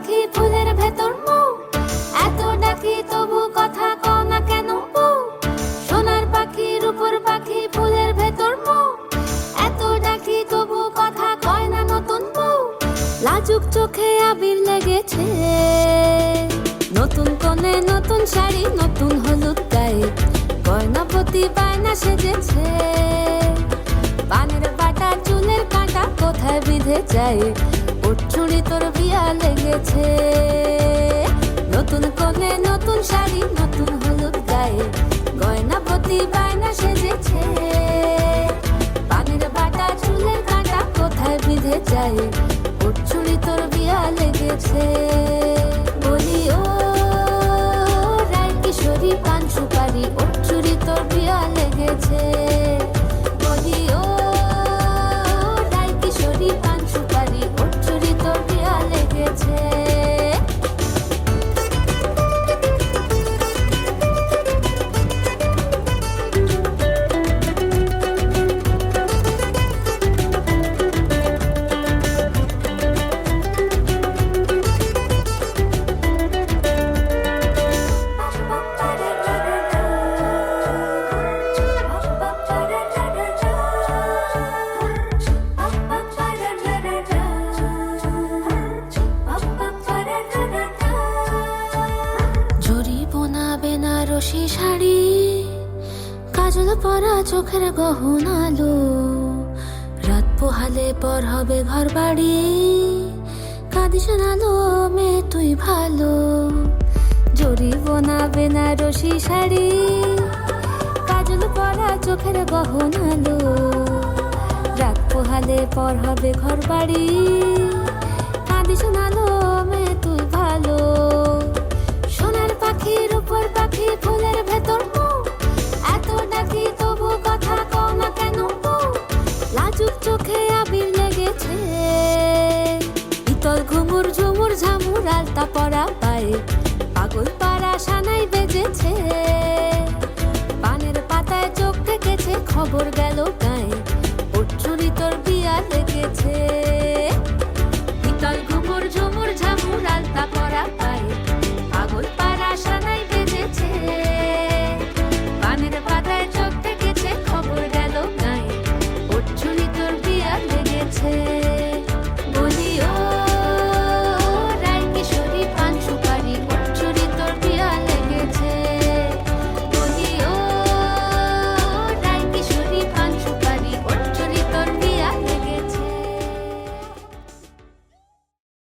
পাখি ফুলের ভেতর মৌ, এত ডাকি তবু কথা কও না কেন বউ। সোনার পাখি রূপোর পাখি ফুলের ভেতর মৌ, এত ডাকি তবু কথা কয় না নতুন বউ। লাজুক চোখে আবির লেগেছে, নতুন কোণে নতুন শাড়ি নতুন হলুদ গায়ে, গয়নাপতি বায়না সেজেছে। পানের বাটা চুলের কাঁটা কোথায় বিঁধে যায়, ওর চুড়ি তোর বিয়া লেগেছে। নতুন কোণে নতুন শাড়ি নতুন হলুদ গায়ে, গয়নাপতি বায়না সেজেছে। পানের বাটা চুলের কাঁটা কোথায় বিঁধে যায়, ওর চুড়ি তোর বিয়া লেগেছে। বলি ও রায় কিশোরী পান সুপারি, ওর চুড়ি তোর বিয়া লেগেছে। বলি ও রায় কিশোরী পান সুপারি, ওর চুড়ি তোর বিয়া লেগেছে। বেনারসি শাড়ি, কাজল পরা চোখের গহনালো, রাত পোহালে পর হবে ঘর বাড়ি, কাঁদিস নালো মেয়ে তুই ভালো। জরি বোনা বেনারসি শাড়ি, কাজল পরা চোখের গহনালো, রাত পোহালে পর হবে ঘর বাড়ি, কাঁদিস নালো মেয়ে তুই ভালো। সোনার পাখি রূপোর পাখি ফুলের ভেতর মৌ, এত ডাকি তবু কথা কও না কেন বউ। লাজুক চোখে আবির লেগেছে, ইতল ঘুমুর ঝুমুর ঝামুর আলতা পরা পায়ে, পাগল পাড়া সানাই বেজেছে। পানের পাতায় চোখ থেকেছে খবর গেল গায়ে, ওর চুড়ি তোর বিয়া লেগেছে।